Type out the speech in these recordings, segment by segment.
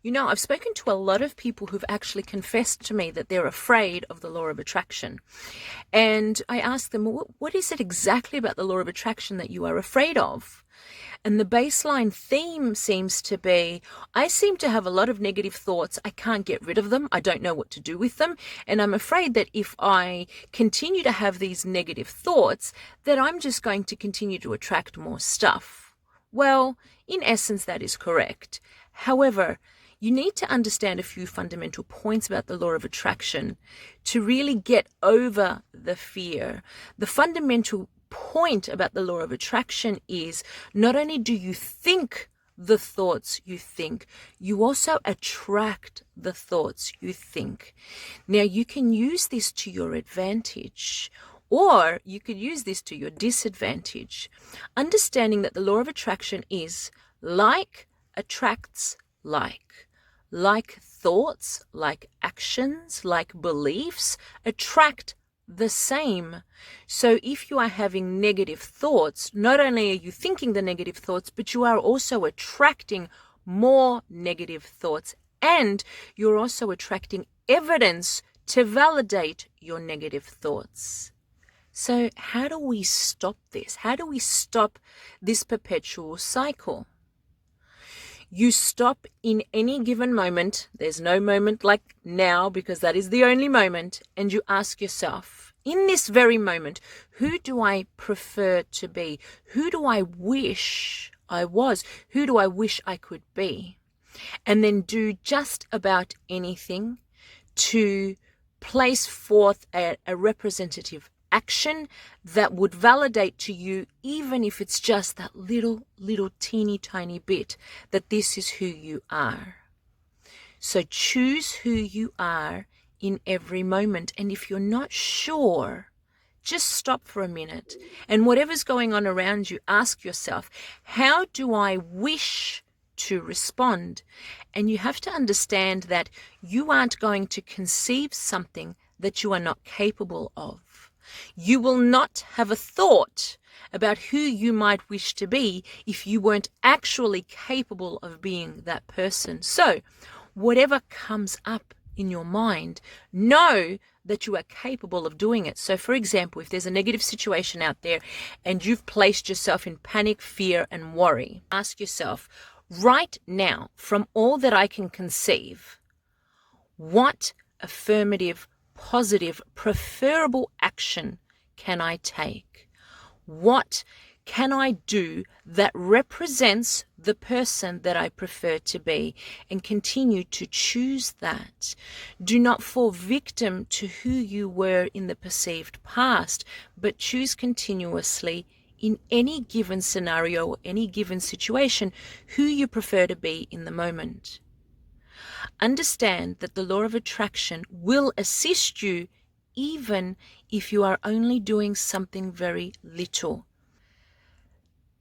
I've spoken to a lot of people who've actually confessed to me that they're afraid of the law of attraction. And I asked them, well, what is it exactly about the law of attraction that you are afraid of? And the baseline theme seems to be, I seem to have a lot of negative thoughts. I can't get rid of them. I don't know what to do with them. And I'm afraid that if I continue to have these negative thoughts, that I'm just going to continue to attract more stuff. Well, in essence, that is correct. However, you need to understand a few fundamental points about the law of attraction to really get over the fear. The fundamental point about the law of attraction is not only do you think the thoughts you think, you also attract the thoughts you think. Now, you can use this to your advantage, or you could use this to your disadvantage. Understanding that the law of attraction is like attracts like. Like thoughts, like actions, like beliefs attract the same. So if you are having negative thoughts, not only are you thinking the negative thoughts, but you are also attracting more negative thoughts, and you're also attracting evidence to validate your negative thoughts. So how do we stop this? How do we stop this perpetual cycle? You stop in any given moment. There's no moment like now, because that is the only moment. And you ask yourself, in this very moment, who do I prefer to be? Who do I wish I was? Who do I wish I could be? And then do just about anything to place forth a representative action that would validate to you, even if it's just that little teeny tiny bit, that this is who you are. So choose who you are in every moment. And if you're not sure, just stop for a minute, and whatever's going on around you, ask yourself, how do I wish to respond? And you have to understand that you aren't going to conceive something that you are not capable of. You will not have a thought about who you might wish to be if you weren't actually capable of being that person. So whatever comes up in your mind, know that you are capable of doing it. So for example, if there's a negative situation out there and you've placed yourself in panic, fear, and worry, ask yourself, right now, from all that I can conceive, what affirmative, positive, preferable action can I take? What can I do that represents the person that I prefer to be? And continue to choose that. Do not fall victim to who you were in the perceived past, but choose continuously in any given scenario or any given situation who you prefer to be in the moment. Understand that the law of attraction will assist you even if you are only doing something very little.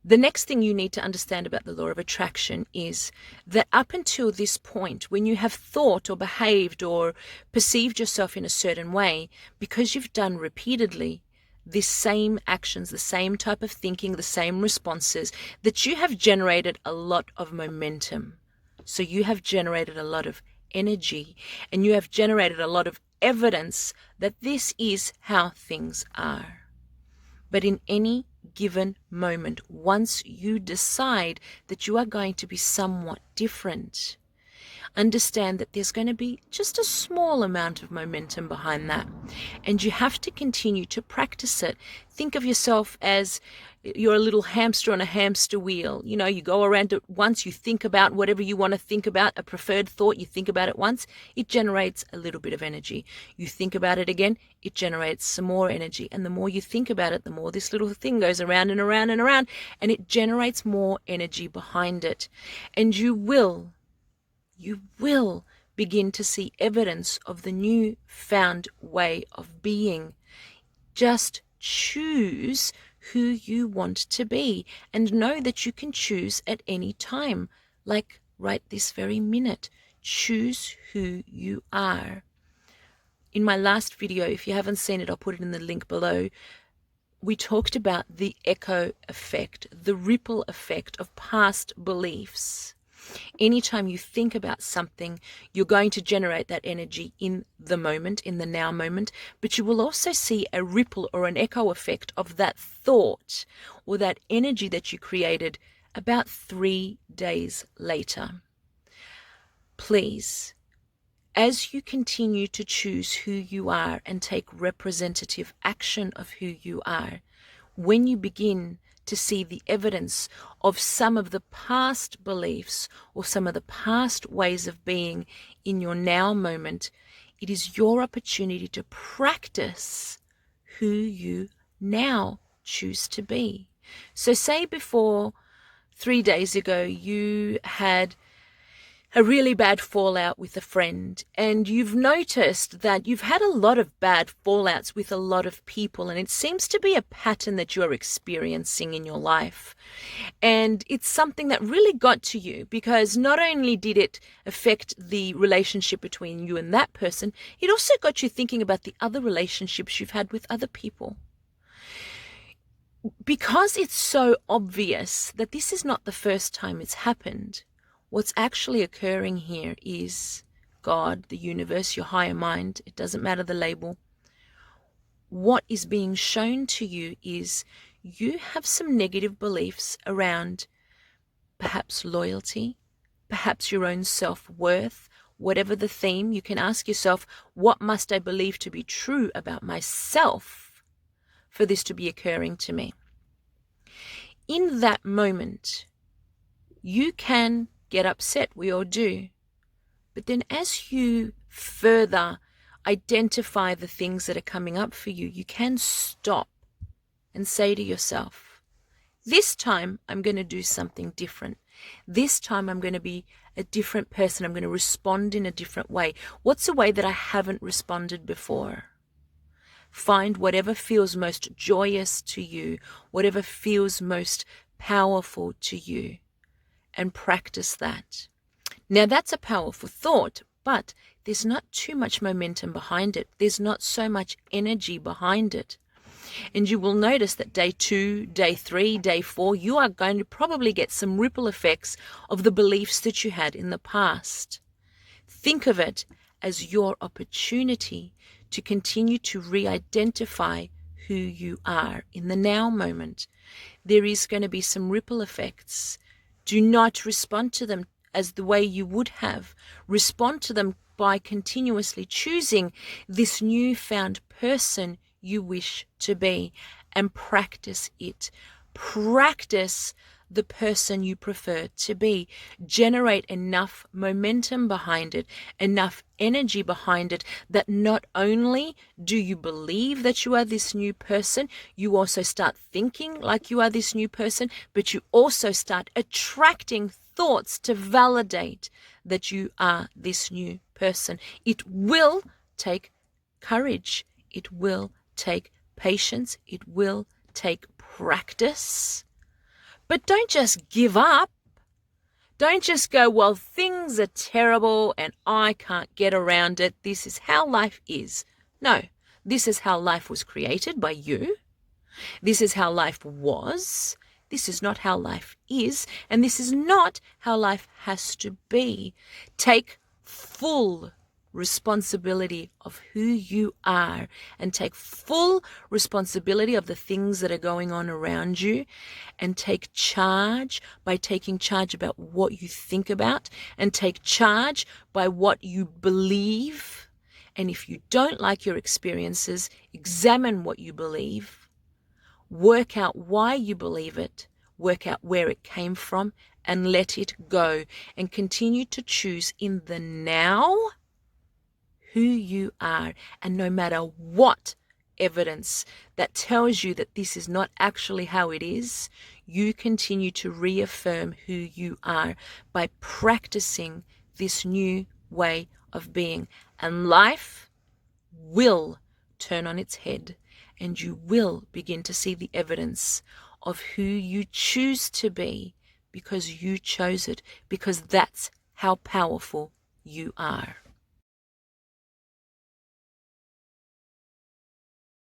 The next thing you need to understand about the law of attraction is that up until this point, when you have thought or behaved or perceived yourself in a certain way, because you've done repeatedly the same actions, the same type of thinking, the same responses, that you have generated a lot of momentum. So you have generated a lot of energy, and you have generated a lot of evidence that this is how things are. But in any given moment, once you decide that you are going to be somewhat different, understand that there's going to be just a small amount of momentum behind that. And you have to continue to practice it. Think of yourself as you're a little hamster on a hamster wheel. You go around it once, you think about whatever you want to think about, a preferred thought, you think about it once, it generates a little bit of energy. You think about it again, it generates some more energy. And the more you think about it, the more this little thing goes around and around and around, and it generates more energy behind it. And you will begin to see evidence of the new found way of being. Just choose who you want to be, and know that you can choose at any time, like right this very minute. Choose who you are. In my last video, if you haven't seen it, I'll put it in the link below. We talked about the echo effect, the ripple effect of past beliefs. Anytime you think about something, you're going to generate that energy in the moment, in the now moment, but you will also see a ripple or an echo effect of that thought or that energy that you created about 3 days later. Please, as you continue to choose who you are and take representative action of who you are, when you begin to see the evidence of some of the past beliefs or some of the past ways of being in your now moment, it is your opportunity to practice who you now choose to be. So say before 3 days ago you had a really bad fallout with a friend, and you've noticed that you've had a lot of bad fallouts with a lot of people, and it seems to be a pattern that you're experiencing in your life. And it's something that really got to you, because not only did it affect the relationship between you and that person, it also got you thinking about the other relationships you've had with other people. Because it's so obvious that this is not the first time it's happened, what's actually occurring here is God, the universe, your higher mind, it doesn't matter the label. What is being shown to you is you have some negative beliefs around perhaps loyalty, perhaps your own self-worth, whatever the theme. You can ask yourself, what must I believe to be true about myself for this to be occurring to me? In that moment, you can get upset, we all do. But then as you further identify the things that are coming up for you, you can stop and say to yourself, this time I'm going to do something different. This time I'm going to be a different person. I'm going to respond in a different way. What's a way that I haven't responded before? Find whatever feels most joyous to you, whatever feels most powerful to you, and practice that. Now that's a powerful thought, but there's not too much momentum behind it. There's not so much energy behind it. And you will notice that day 2, day 3, day 4, you are going to probably get some ripple effects of the beliefs that you had in the past. Think of it as your opportunity to continue to re-identify who you are in the now moment. There is going to be some ripple effects. Do not respond to them as the way you would have. Respond to them by continuously choosing this newfound person you wish to be, and practice it. Practice the person you prefer to be. Generate enough momentum behind it, enough energy behind it, that not only do you believe that you are this new person, you also start thinking like you are this new person, but you also start attracting thoughts to validate that you are this new person. It will take courage. It will take patience. It will take practice. But don't just give up. Don't just go, well, things are terrible and I can't get around it. This is how life is. No, this is how life was created by you. This is how life was. This is not how life is. And this is not how life has to be. Take full responsibility of who you are, and take full responsibility of the things that are going on around you, and take charge by taking charge about what you think about, and take charge by what you believe. And if you don't like your experiences, examine what you believe, work out why you believe it, work out where it came from, and let it go, and continue to choose in the now who you are. And no matter what evidence that tells you that this is not actually how it is, you continue to reaffirm who you are by practicing this new way of being. And life will turn on its head, and you will begin to see the evidence of who you choose to be, because you chose it, because that's how powerful you are.